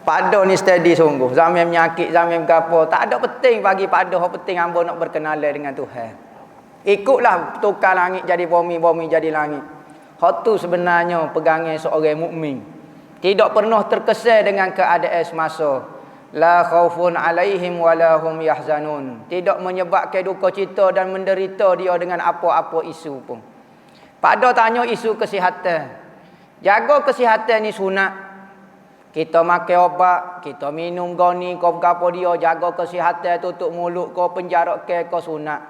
Pada ni steady sungguh. Zaman menyakit, zaman gapo, tak ada penting bagi pada hak penting hamba nak berkenalan dengan Tuhan. Ikutlah tukar langit jadi bumi, bumi jadi langit. Hak tu sebenarnya pegangan seorang mukmin. Tidak pernah terkesan dengan keadaan semasa. La khaufun alaihim wala hum yahzanun. Tidak menyebabkan duka cita dan menderita dia dengan apa-apa isu pun. Pada tanya isu kesihatan. Jaga kesihatan ni sunat. Kita makan obat, kita minum goni, kau gapo dia, jaga kesihatan, tutup mulut kau, penjara kau sunat.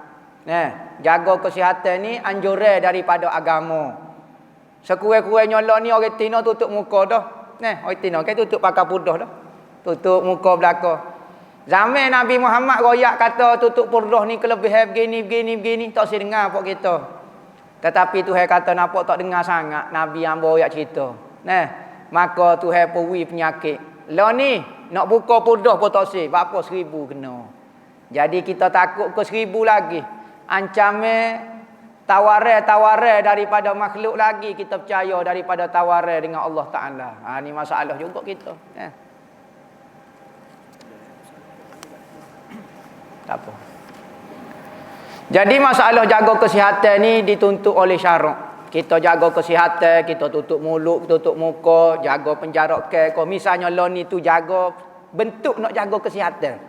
Jaga kesihatan ni anjuran daripada agama. Sekurang-kurangnya lah ni orang Tino tutup muka dah. Orang Tino kan tutup pakai pudah dah. Tutup muka belakang. Zaman Nabi Muhammad royak kata tutup pudah ni kelebihan begini. Tak si dengar apa kita. Tetapi Tuhan kata nampak tak dengar sangat Nabi yang royak cerita. Maka Tuhan perwi penyakit. Lah ni nak buka pudah pun tak si. Berapa 1000 kena. Jadi kita takut ke 1000 lagi. Ancaman tawaran daripada makhluk lagi kita percaya daripada tawaran dengan Allah Ta'ala. Ni masalah juga kita. Tak apa. Jadi masalah jaga kesihatan ni dituntut oleh syarak. Kita jaga kesihatan, kita tutup mulut, tutup muka, jaga penjarak kau. Misalnya lo ni tu jaga bentuk nak jaga kesihatan.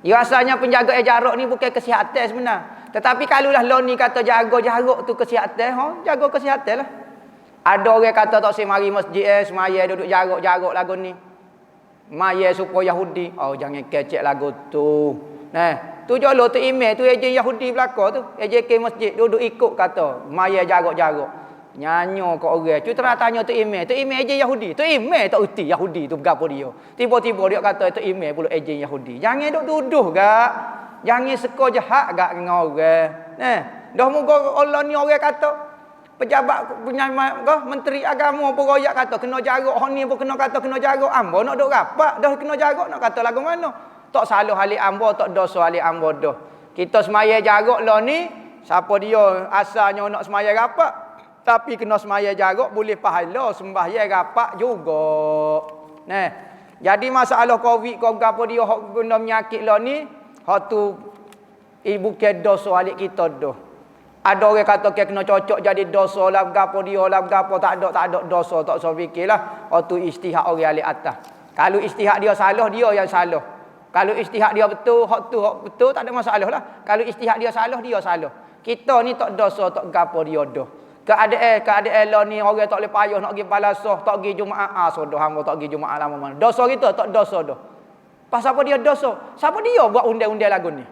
Ya rasanya penjaga jarak ni bukan kesihatan sebenar. Tetapi kalau lah lo ni kata jaga jarak tu kesihatan, jaga kesihatan lah. Ada orang kata tak semari masjid semaya duduk jarak lagu ni. Maya supaya Yahudi. Jangan kecek lagu tu. Tu jolo tu email tu ejen Yahudi belaka tu. Ejen ke masjid duduk ikut kata maya jarak-jarak. Nyanyo kat orang. Tu terang tanya tu email ejen Yahudi. Tu email tak erti Yahudi tu gapo dia. Tiba-tiba dia kata tu email pula ejen Yahudi. Jangan duk tuduh gak. Jangan seko jahat gak dengan orang. Dah moga Allah ni orang kata pejabat menteri agama pun royak kata kena jarak, hang ni pun kena kata kena jarak. Ambo nak duk rapat dah kena jarak nak kata lagu mana? Tak salah halik ambo, tak dosa halik ambo dah. Kita semaya jarak lah ni, siapa dia asalnya nak semaya rapat, tapi kena semaya jarak boleh pahala sembahyang rapat juga. Jadi masalah Covid kau gapo dia hak guna penyakit lah ni, hak tu bukan dosa halik kita dah. Ada orang kata kena cocok jadi dosa lah gapo dia lah gapo tak ada dosa, tak usah fikirlah. Hak tu ijtihad orang halik atas. Kalau ijtihad dia salah, dia yang salah. Kalau ijtihad dia betul, hak betul tak ada masalah lah. Kalau ijtihad dia salah, dia salah. Kita ni tak dosa, tak gapo dia dah. Keadaan lah ni orang tak boleh payah nak pergi balasah, tak pergi Jumaat. Sudah hamba tak pergi Jumaat lama mana. Dosa kita tak dosa dah. Pasal apa dia dosa? Siapa dia buat undang-undang lagu ni?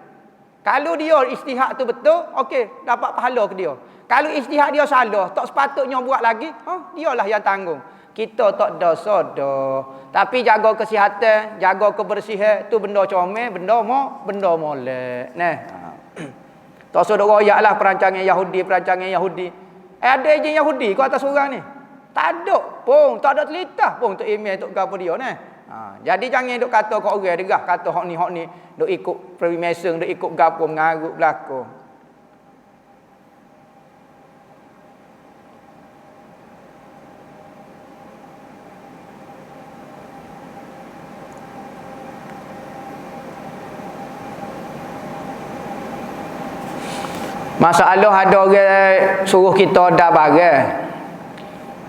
Kalau dia ijtihad tu betul, okey, dapat pahala ke dia. Kalau ijtihad dia salah, tak sepatutnya buat lagi, dialah yang tanggung. Kita tak dosa dah. Tapi jaga kesihatan, jaga kebersihan tu benda comel, benda molek. Tak usah dok royaklah perancangan Yahudi. Ada ejen Yahudi kau atas orang ni? Tak ada pun, tak ada telitah pun untuk email untuk gapo dia jadi jangan dok kata kau orang derah kata hak ni dok ikut Freemason, dok ikut gapo mengarut belaka. Masalah ada orang suruh kita dah barang.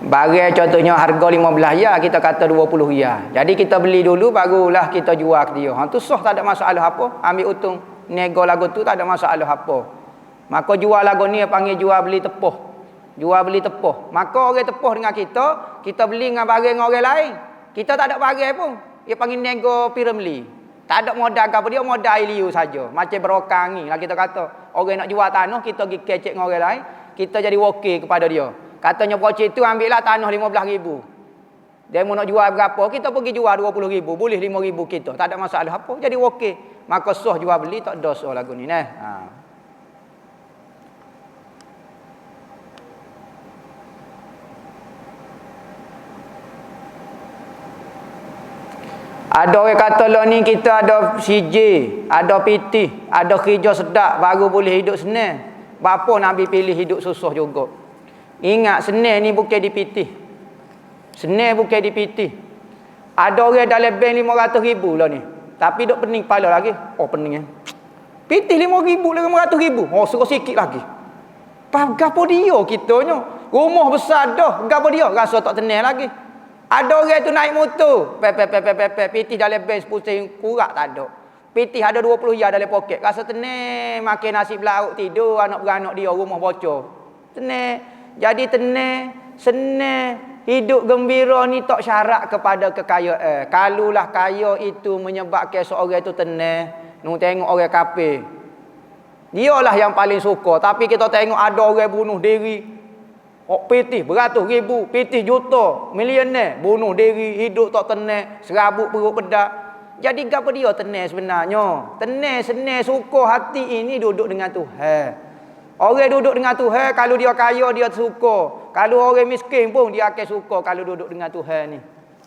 Barang contohnya harga 15 riyal, kita kata 20 riyal. Jadi kita beli dulu barulah kita jual ke dia. Tu sah, tak ada masalah apa. Ambil untung nego lagu tu tak ada masalah apa. Maka jual lagu ni panggil jual beli tepuh. Jual beli tepuh. Maka orang tepuh dengan kita beli dengan barang dengan orang lain. Kita tak ada barang pun. Dia panggil nego piramli. Tak ada modal apa dia, modal liu saja. Macam berokang ni lah kita kata. Orang nak jual tanah, kita pergi kecek dengan orang lain, kita jadi wakil kepada dia. Katanya projek tu ambillah tanah 15,000. Dia mau nak jual berapa, kita pergi jual 20,000, boleh 5,000 kita. Tak ada masalah apa, jadi wakil. Maka sah jual beli tak dosa lagu ni Ada orang kata lah ni kita ada CJ, ada PT, ada kerja sedap baru boleh hidup senang. Bapa Nabi pilih hidup susah juga. Ingat senang ni bukan di PT. Senang bukan di PT. Ada orang dalam bank 500,000 lah ni. Tapi duk pening kepala lagi. Oh pening PT 5,000 lagi 500,000. Oh suruh sikit lagi. Gapo dia kitanya. Rumah besar dah. Gapo dia rasa tak tenang lagi. Ada orang tu naik motor. PT dalam bank 10 kurak tak ada. PT ada 20 ya dalam poket. Rasa tenang. Makan nasi belauk tidur. Anak-beranak dia rumah bocor. Tenang. Jadi tenang. Senang. Hidup gembira ni tak syarat kepada kekayaan. Kalulah kaya itu menyebabkan seorang itu tenang. Nung tengok orang kafir. Dialah yang paling suka. Tapi kita tengok ada orang bunuh diri. PT beratus ribu, PT juta, milioner, bunuh diri, hidup tak tenang, serabut perut pedak. Jadi apa dia tenang sebenarnya? Tenang, senang, suka hati ini duduk dengan Tuhan. Orang duduk dengan Tuhan, kalau dia kaya dia suka. Kalau orang miskin pun dia akan suka kalau duduk dengan Tuhan ni.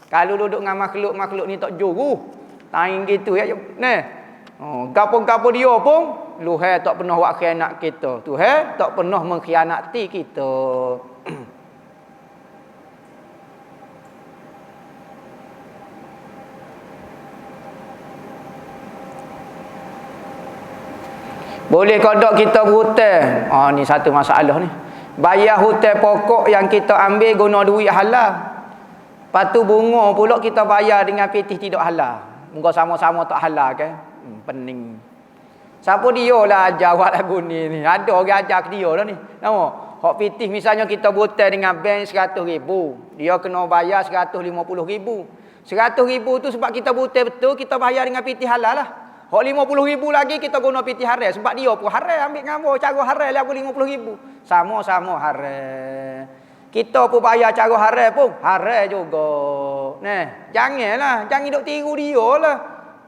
Kalau duduk dengan makhluk-makhluk ni tak juru. Tain gitu ya. Nah. Gapo-gapo dia pun Tuhan tak pernah buat khianat kita. Tuhan tak pernah mengkhianati kita. Boleh kodok kita berhutang. Ni satu masalah ni. Bayar hutang pokok yang kita ambil guna duit halal. Lepas tu bunga pula kita bayar dengan pitih tidak halal. Muka sama-sama tak halal kan? Pening. Siapa dia lah ajar buat lagu ni. Ada orang ajar ke dia lah ni. Nampak? Hak pitih misalnya kita berhutang dengan bank 100,000. Dia kena bayar 150,000. 100,000 tu sebab kita berhutang betul, kita bayar dengan pitih halal lah. Hak 50,000 lagi kita guna pitih haram. Sebab dia pun haram ambil ngambil cara haram lagu 50,000. Sama-sama haram. Kita pun bayar cara haram pun haram juga. Nah, janganlah. Jangan duk tiru dia lah.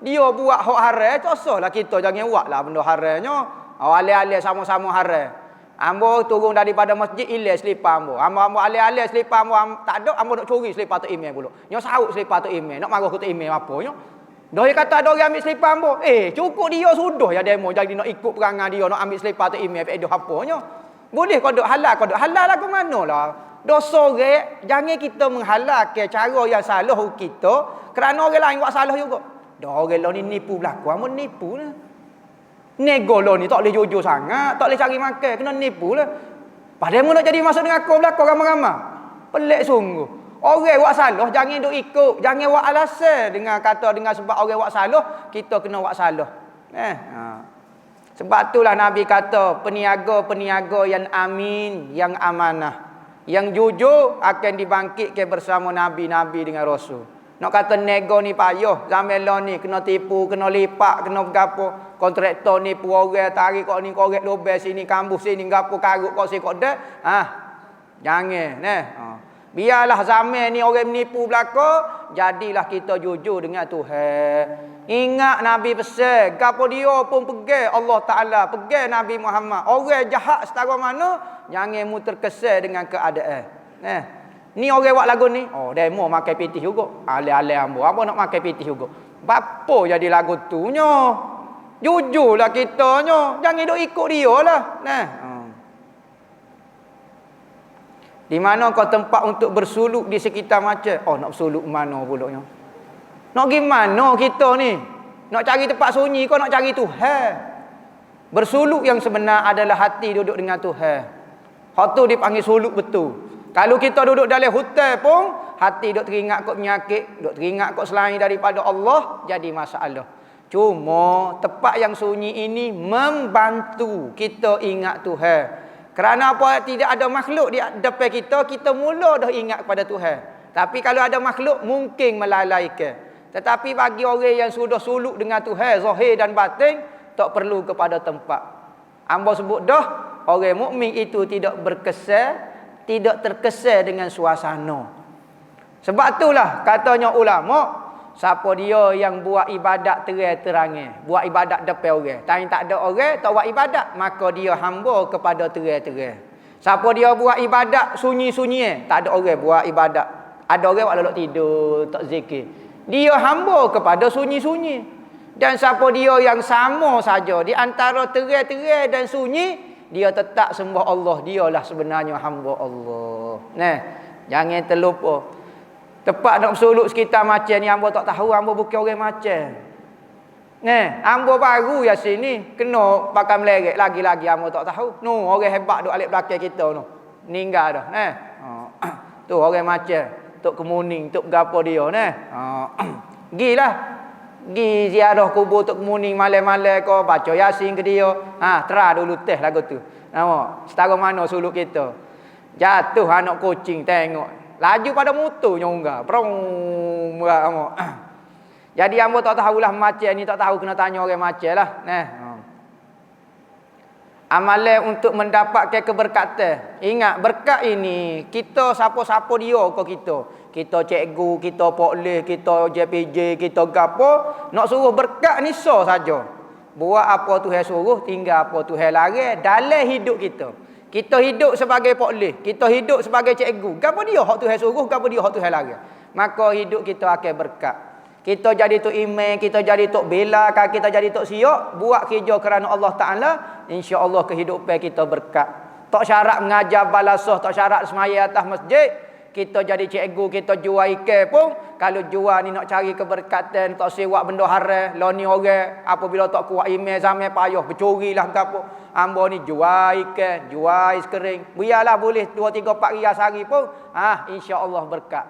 Dia buat hak haram, tak usahlah kita jangan buat lah benda haramnya. Alih-alih sama-sama haram. Ambo turun daripada masjid ilah selipar ambo. Ambo alih-alih selipar ambo tak ada, ambo nak curi selipar tu email pula. Nyo saut selipar tu email. Nak marah tu email apa nyo? Dah dia kata ada orang ambil selipar ambo. Cukup dia sudah ya demo jadi nak ikut perangai dia nak ambil selipar tu email faedah apa nyo? Boleh kodok halal lah ke manalah. Dosa orang jangan kita menghalalkan cara yang salah kita kerana orang lain buat salah juga. Dah orang lain ni nipu berlaku, ambo nipu lah. Nego lo ni tak boleh jujur sangat, tak boleh cari makan, kena nipu lah. Padahal mu nak jadi masuk dengan aku belakang ramai-ramai. Pelik sungguh. Orang buat salah jangan duk ikut, jangan buat alasan dengan kata dengan sebab orang buat salah, kita kena buat salah. Sebab itulah Nabi kata, peniaga-peniaga yang amin, yang amanah, yang jujur akan dibangkitkan bersama nabi-nabi dengan rasul. Nak kata nego ni payah, zaman lah ni kena tipu, kena lipat, kena bergapo. Kontraktor ni nipu orang, tarik kau ni korek lobel sini, kampus sini, gapo karut kau sini kau dah. Jangan, biarlah zaman ni orang menipu belaka, jadilah kita jujur dengan Tuhan. Ingat Nabi pesan, gapo dia pun pegang Allah Taala, pegang Nabi Muhammad. Orang jahat setara mana, jangan mu terkesan dengan keadaan. Ni orang buat lagu ni, demo makan pitih juga. Alih-alih ambo, apa nak makan pitih juga. Bapa jadi lagu tu nyo. Jujurlah kita nyo, jangan duk ikut dia lah. Di mana kau tempat untuk bersuluk di sekitar macam? Nak bersuluk mana pula nyo? Nak gimana kita ni? Nak cari tempat sunyi kau nak cari Tuhan. Bersuluk yang sebenar adalah hati duduk dengan Tuhan. Hak tu dipanggil suluk betul. Kalau kita duduk dalam hutan pun, hati duk teringat kok penyakit, duk teringat kok selain daripada Allah, jadi masalah. Cuma tempat yang sunyi ini membantu kita ingat Tuhan. Kerana apa? Tidak ada makhluk di depan kita, kita mula dah ingat kepada Tuhan. Tapi kalau ada makhluk, mungkin melalaikan. Tetapi bagi orang yang sudah suluk dengan Tuhan, zahir dan batin, tak perlu kepada tempat. Ambo sebut dah, orang mukmin itu tidak berkesan, tidak terkesan dengan suasana. Sebab itulah katanya ulama, siapa dia yang buat ibadat terang-terang, buat ibadat depan orang, tak ada orang tak buat ibadat, maka dia hamba kepada terang-terang. Siapa dia buat ibadat sunyi-sunyi, tak ada orang buat ibadat. Ada orang buat lelok tidur, tak zikir. Dia hamba kepada sunyi-sunyi. Dan siapa dia yang sama saja di antara terai-terai dan sunyi, dia tetap sembah Allah. Dialah sebenarnya hamba Allah. Nah, jangan terlupa. Tepat nak bersuluk sekitar macam ni, hamba tak tahu hamba bukan orang macam. Nah, hamba baru ya sini kena pakai melerek lagi-lagi hamba tak tahu. No, orang hebat duk alik belakang kita no. Meninggal dah. Nah. Tu orang macam tok kemuning, tok gapo dia nah. Gilah. Gi ziarah kubur tok kemuning malam-malam kau baca Yasin ke dia. Tera dulu teh lagu tu. Nampak? Setara mana suluk kita. Jatuh anak kucing tengok. Laju pada motor nyongga. Prong berat nampak. Jadi hamba tak tahulah macam ni, tak tahu kena tanya orang macam lah. Nah. Amalan untuk mendapatkan keberkatan. Ingat, berkat ini kita siapa-siapa dia ke kita. Kita cikgu, kita polis, kita JPJ, kita gapo, nak suruh berkat ni so saja. Buat apa Tuhan suruh, tinggal apa Tuhan larang dalam hidup kita. Kita hidup sebagai polis, kita hidup sebagai cikgu. Gapo dia hak Tuhan suruh, gapo dia hak Tuhan larang. Maka hidup kita akan berkat. Kita jadi tok iman, kita jadi tok bela, kita jadi tok siok, buat kerja kerana Allah Taala, insya-Allah kehidupan kita berkat. Tak syarat mengajar balasah, tak syarat semaya atas masjid. Kita jadi cikgu, kita jual ikan pun, kalau jual ni nak cari keberkatan, tak sewak benda haram, lo ni orang apabila tak kuat iman sampai payah bercurilah gapo. Ambo ni jual ikan, jual ais kering. Biarlah boleh 2 3 4 rial sehari pun, insya-Allah berkat.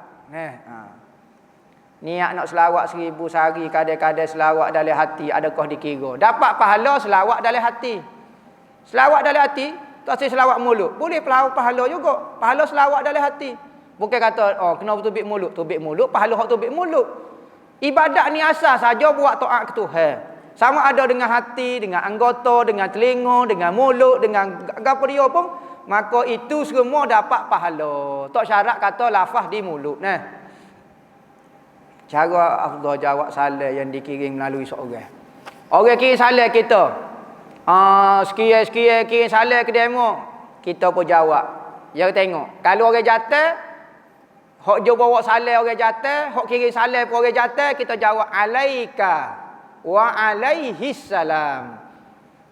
Niat nak selawat 1000 sehari, kadang-kadang selawat dalam hati, adakah dikira? Dapat pahala selawat dalam hati. Selawat dalam hati, tak say selawat mulut. Boleh pahala juga. Pahala selawat dalam hati. Bukan kata, kena tubik mulut. Tubik mulut, pahala hak tubik mulut. Ibadat ni asal saja buat taat ke Tuhan. Sama ada dengan hati, dengan anggota, dengan telinga, dengan mulut, dengan apa dia pun. Maka itu semua dapat pahala. Tak syarat kata lafaz di mulut. Nah. Cara afdal jawab salam yang dikirim melalui seorang. Orang kirim salam kita. Sekian kirim salam ke demo. Kita pun jawab. Dia tengok. Kalau orang jatuh, hok jo bawa salam orang jatuh, hok kirim salam pun orang jatuh, kita jawab alaika wa alaihi salam.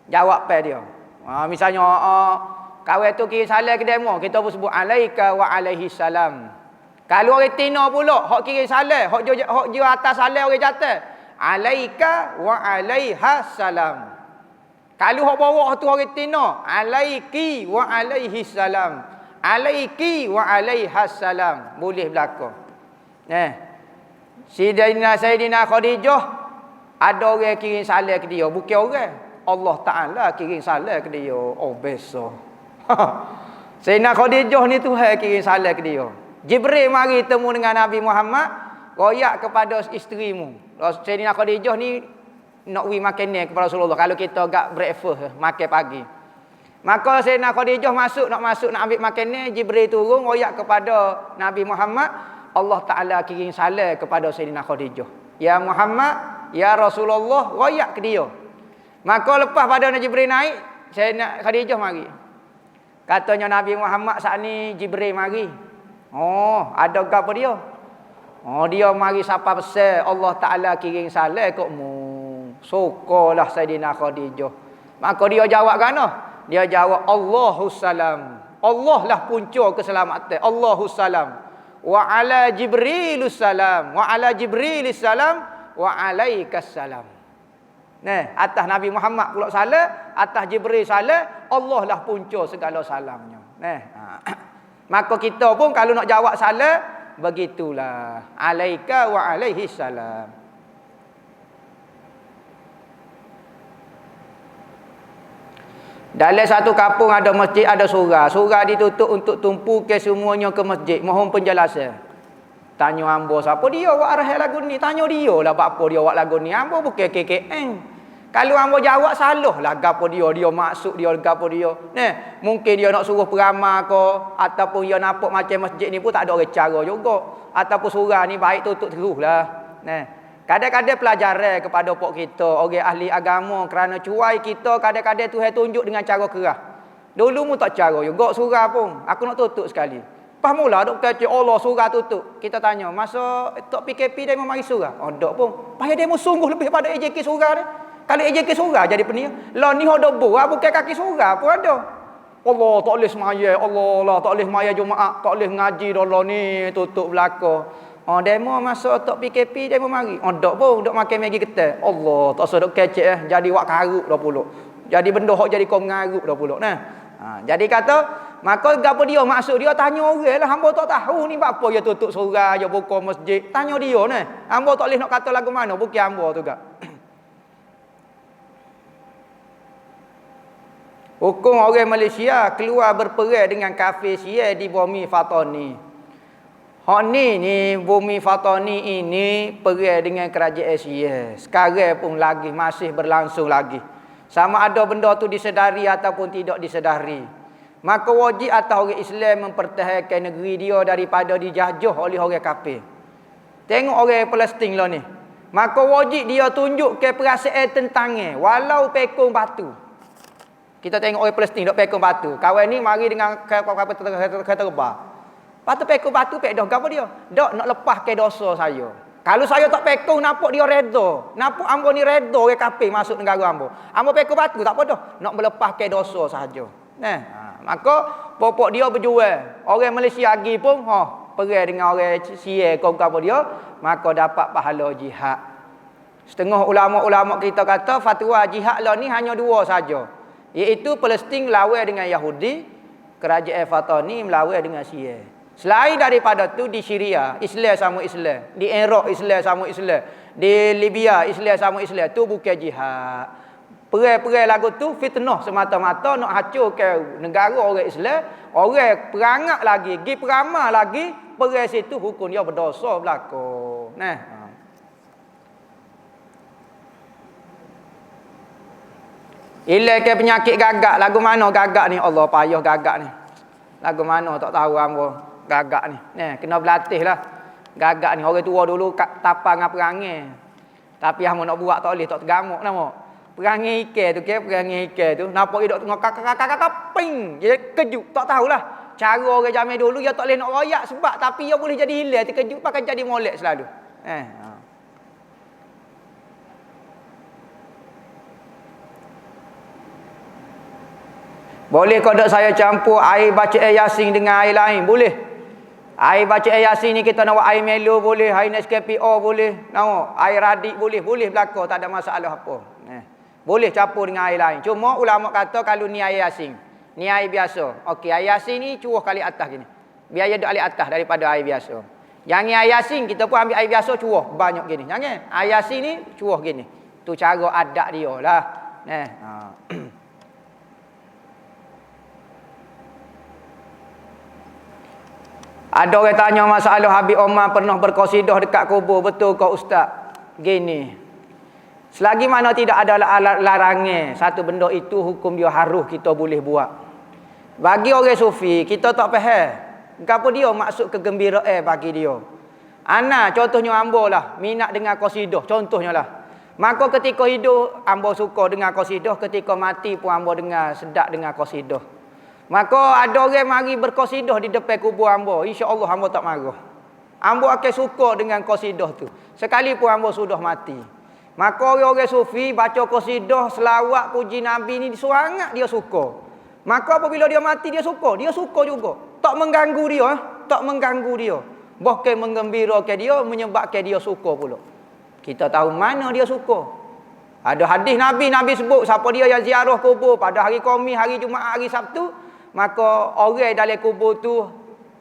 Jawab pe dia. Misalnya kawan tu kirim salam ke demo, kita pun sebut alaika wa alaihi salam. Kalau orang tina pula, hok kirim salam, hok jo atas salam orang jatuh, alaika wa alaiha salam. Kalau hok bawah tu orang tina, alaiki wa alaihi salam. Alaiki wa alaiha salam. Boleh berlaku. Sayyidina Khadijah, ada orang kirim salam ke dia, bukan orang. Allah Taala kirim salam ke dia. Oh besar. Sayyidina Khadijah ni Tuhan kirim salam ke dia. Jibril mari temu dengan Nabi Muhammad, royak kepada isterimu. Sayyidina Khadijah ni nak makan ni kepada Rasulullah. Kalau kita agak breakfast, makan pagi. Maka Sayyidina Khadijah nak ambil makan ni, Jibril turun royak kepada Nabi Muhammad. Allah Taala kirim salam kepada Sayyidina Khadijah. Ya Muhammad, ya Rasulullah, royak ke dia. Maka lepas pada Jibril naik, Sayyidina Khadijah mari. Katanya Nabi Muhammad saat ni Jibril mari. Ada apa dia? Dia mari sapa pesan Allah Taala kirim salam kokmu. Syukurlah Sayyidina Khadijah. Maka dia jawab kana? Dia jawab Allahus salam. Allah lah punca keselamatan. Allahus salam. Wa ala Jibrilus salam. Wa ala Jibrilis salam. Wa alaikas salam. Nah, atas Nabi Muhammad pula salam, atas Jibril salam, Allah lah punca segala salamnya. Maka kita pun kalau nak jawab salam, begitulah. Alaika wa alaihi salam. Dalam satu kampung ada masjid, ada surau. Surau ditutup untuk tumpu ke semuanya ke masjid. Mohon penjelasan. Tanya hamba siapa dia buat arah lagu ni. Tanya dia lah apa dia buat lagu ni. Hamba bukan KKN. Kalau hamba jawab salah lah gapo dia maksud dia gapo dia. Mungkin dia nak suruh peramal ke ataupun dia nampak macam masjid ni pun tak ada orang cara juga. Ataupun surau ni baik tutup teruslah. Kadang-kadang pelajaran kepada pok kita, orang ahli agama kerana cuai kita kadang-kadang Tuhan tunjuk dengan cara keras. Dulu mu tak cara juga surau pun. Aku nak tutup sekali. Pas mula duk kecek Allah surah tutup. Kita tanya, masa tok PKP demo mari surah? Oh, dak pun. Payah demo sungguh lebih pada AJK surah ni. Kalau AJK surah jadi pening. Lah ni hodo buah bukan kaki surah pun ada. Allah tak boleh semaya, Allah lah tak boleh semaya Jumaat, tak boleh ngaji dulu ni tutup belaka. Oh, demo masa tok PKP demo mari. Oh, dak pun duk makan Maggi ketan. Allah tak sedok kecek jadi wak karuk dah pulak. Jadi benda hok jadi kau ngaruk dah pulak nah. Jadi kata maka gapo dia maksud dia tanya orang lah, hamba tak tahu ni apa dia tutup surah, dia buka masjid. Tanya dia ni. Hamba tak boleh nak kata lagu mana, bukan hamba tu gak. Hukum orang Malaysia keluar berperang dengan kafir Syiah di bumi Fatani. Hak ni bumi Fatani ini perang dengan kerajaan Syiah. Sekarang pun lagi masih berlangsung lagi. Sama ada benda tu disedari ataupun tidak disedari. Maka wajib atas orang Islam mempertahankan negeri dia daripada dijajah oleh orang kafir. Tengok orang Palestin lah ni. Maka wajib dia tunjuk ke perasaan tentangnya walau pekong batu. Kita tengok orang Palestin dok pekong batu. Kawan ni mari dengan kata rebah. Patu pekong batu pek dah gapo dia? Dak nak lepas ke dosa saya. Kalau saya tak pekong nampak dia redha. Nampak ambo ni redha orang kafir masuk negara ambo. Ambo pekong batu tak apa dah. Nak melepaskan dosa sahaja. Nah, maka popok dia berjual. Orang Malaysia lagi pun perang dengan orang Syiah kau apa dia, maka dapat pahala jihad. Setengah ulama-ulama kita kata fatwa jihad lah ni hanya dua saja. Iaitu Palestin lawan dengan Yahudi, kerajaan Fatani melawan dengan Syiah. Selain daripada tu di Syria, Islam sama Islam. Di Iraq, Islam sama Islam. Di Libya, Islam sama Islam. Tu bukan jihad. Perang-perang lagu tu fitnah semata-mata nak hancurkan negara orang Islam. Orang perangak lagi, pergi peramal lagi, perang situ hukum dia berdosa berlaku. Nah. Ilai ke penyakit gagak. Lagu mana gagak ni? Allah payah gagak ni. Lagu mana tak tahu hamba. Gagak ni. Kena berlatih lah. Gagak ni. Orang tua dulu tapang dengan perangai. Tapi hamba nak buat tak boleh. Tak tergamuk nama. Perangai ikan tu. Perangai ikan tu. Nampak dia duk tengok kakak-kakak ping. Dia kejut. Tak tahulah. Cara orang zaman dulu dia tak boleh nak royak sebab. Tapi dia boleh jadi hilang. Terkejut pakai jadi molek selalu. Boleh kau tak saya campur air baca Yasin dengan air lain? Boleh. Air baca Yasin ni kita nak buat air Melo boleh, air Nescafe boleh, nak air Radik boleh belaka, tak ada masalah apa. Boleh campur dengan air lain. Cuma ulama kata kalau ni air Yasin, ni air biasa. Okey, air Yasin ni curuh kali atas gini. Biar dia duduk atas daripada air biasa. Yang ni air Yasin kita pun ambil air biasa curuh banyak gini. Jangan air Yasin ni curuh gini. Tu cara adat dia lah. Ada orang tanya masalah Habib Omar pernah berqasidah dekat kubur. Betul ke ustaz? Gini. Selagi mana tidak ada larangan satu benda itu, hukum dia harus kita boleh buat. Bagi orang sufi, kita tak faham. Apa dia maksud kegembiraan bagi dia. Ana contohnya ambo lah. Minat dengan qasidah. Contohnya lah. Maka ketika hidup, ambo suka dengan qasidah. Ketika mati pun ambo dengar sedap dengan qasidah. Maka ada orang mari berqasidah di depan kubur hamba. InsyaAllah hamba tak marah. Hamba akan suka dengan qasidah tu. Sekalipun hamba sudah mati. Maka orang-orang sufi baca qasidah, selawat, puji Nabi ni sangat dia suka. Maka apabila dia mati dia suka. Dia suka juga. Tak mengganggu dia. Tak mengganggu dia. Bahkan menggembirakan dia, menyebabkan dia suka pula. Kita tahu mana dia suka. Ada hadis Nabi sebut siapa dia yang ziarah kubur pada hari Khamis, hari Jumaat, hari Sabtu. Maka orang dalam kubur tu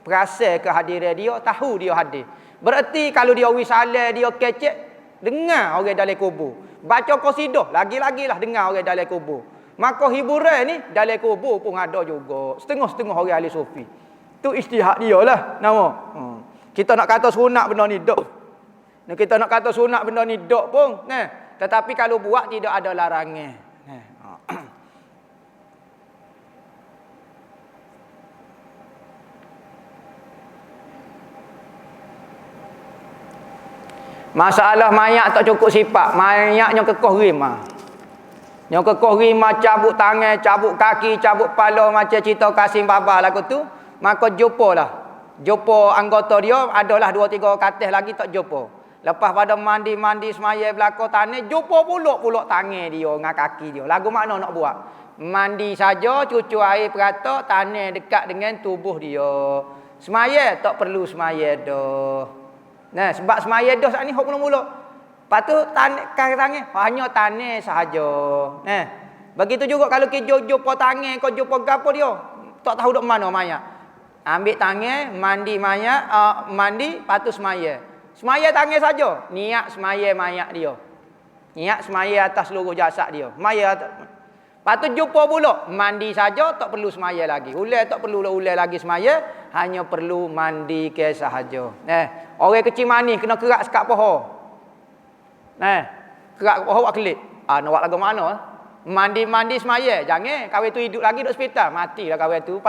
perasan kehadiran dia, tahu dia hadir. Berarti kalau dia wisalah, dia kecek, dengar orang dalam kubur. Baca qasidah, lagi-lagilah dengar orang dalam kubur. Maka hiburan ni dalam kubur pun ada juga. Setengah-setengah orang ahli sufi. Tu ijtihad dia lah nama. Kita nak kata sunat benda ni dok. Kita nak kata sunat benda ni dok pun. Tetapi kalau buat tidak ada larangan. Masalah mayat tak cukup sifat. Mayatnya kekoh rima. Yang kekoh rima cabut tangan, cabut kaki, cabut kepala macam cerita Kasim Baba lagu tu. Maka jumpalah. Jumpa anggota dia adalah 2-3 katil lagi tak jumpa. Lepas pada mandi semaya belakang tanah, jumpa pulak tangan dia dengan kaki dia. Lagu mana nak buat? Mandi saja, cucu air peratak, tanah dekat dengan tubuh dia. Semaya tak perlu semaya dah. Nah, sebab semaya dah saat ni hok mula-mula. Lepas tu tangan hanya tanah sahaja. Nah, begitu juga kalau kita jumpa tangan, kau jumpa gapo dia, tak tahu dok mana mayat. Ambil tangan, mandi mayat, mandi, patu semaya. Semaya tangan saja. Niat semaya mayat dia. Niat semaya atas seluruh jasad dia. Semaya. Lepas tu jumpa pula. Mandi saja, tak perlu semaya lagi. Ulai tak perlu ulai lagi semaya. Hanya perlu mandi ke sahaja. Orang kecil manis kena kerak sekat pohon. Kerak pohon buat kelip. Nak buat lagu mana? Mandi semaya. Jangan kawan tu hidup lagi duduk hospital. Matilah kawan tu.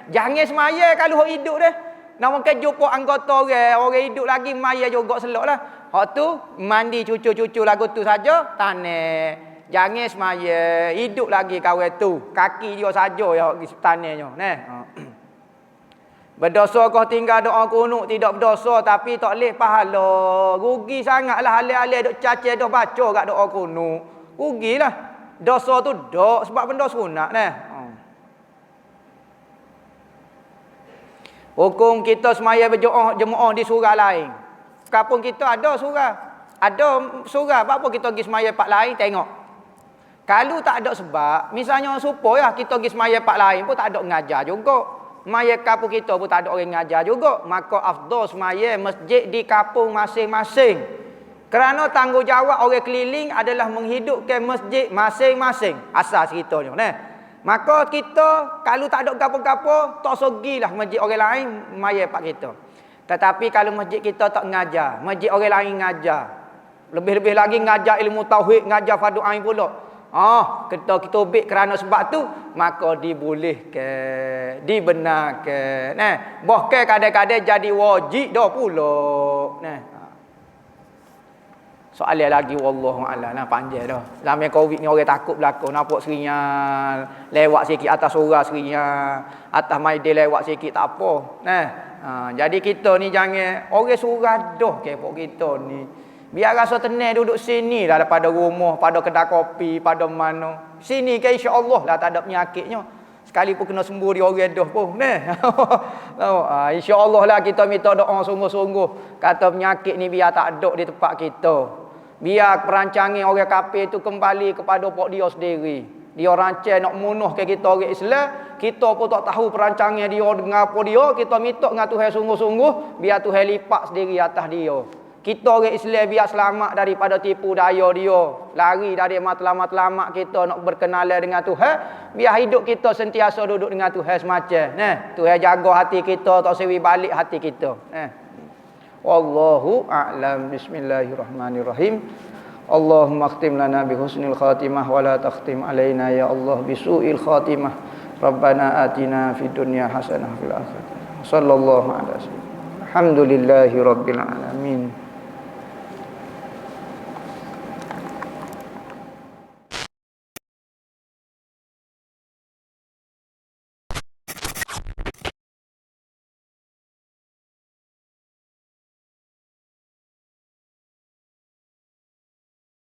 Jangan semaya kalau hok hidup dah. Nak mungkin jumpa anggota orang hidup lagi maya juga selok lah. Hak tu mandi cucu-cucu lagu tu saja tanah. Jangan semaya hidup lagi kawan tu. Kaki dia saja yang tanahnya. Berdosa kau tinggal doa kunut tidak berdosa tapi tak leh pahala. Rugi sangatlah alih-alih duk caca dah baca kat doa kunut. Rugilah. Dosa tu dok sebab benda sunat Hukum kita semaya berjemaah di surau lain. Kampung kita ada surau. Ada surau. Apa kita pergi semaya pak lain tengok. Kalau tak ada sebab, misalnya supaya kita pergi semaya pak lain pun tak ada mengajar juga. Maya kampung kita pun tak ada orang mengajar juga. Maka afdal semaya masjid di kampung masing-masing. Kerana tanggungjawab orang keliling adalah menghidupkan masjid masing-masing. Asas ceritanya. Maka kita kalau tak ada gapo-gapo tak sogilah masjid orang lain maya pak kita. Tetapi kalau masjid kita tak mengajar, masjid orang lain mengajar. Lebih-lebih lagi mengajar ilmu tauhid, mengajar fardu ain pula. Kita ubik kerana sebab tu maka dibolehkan, dibenarkan. Bahkan kadang-kadang jadi wajib dah pula. Soalan lagi wallahu a'lam panjang dah. Zaman Covid ni orang takut berlaku. Nampak serinya lewat sikit atas surau serinya. Atas maidil lewat sikit tak apa. Jadi kita ni jangan orang surau dah kepok kita ni. Biar rasa tenang duduk sini lah pada rumah, pada kedai kopi, pada mana. Sini ke insya-Allah lah tak ada penyakitnya. Sekali pun kena sembuh di orang dah pun. Insya-Allah lah kita minta doa sungguh-sungguh. Kata penyakit ni biar tak ada di tempat kita. Biar perancangan orang kafir itu kembali kepada pok dia sendiri. Dia rancang nak munuh ke kita orang Islam, kita pun tak tahu perancangan dia dengan apa dia, kita minta dengan Tuhan sungguh-sungguh, biar Tuhan lipat sendiri atas dia. Kita orang Islam biar selamat daripada tipu daya dia, lari dari matlamat-matlamat kita nak berkenalan dengan Tuhan, biar hidup kita sentiasa duduk dengan Tuhan semacam. Tuhan jaga hati kita, tak sewi balik hati kita. Wallahu a'lam. Bismillahirrahmanirrahim. Allahumma akhtim lana bi husnil khatimah wa la takhtim alaina ya Allah bi su'il khatimah. Rabbana atina fid dunya hasanah fil akhirati. Sallallahu alaihi wasallam. Alhamdulillahi rabbil alamin.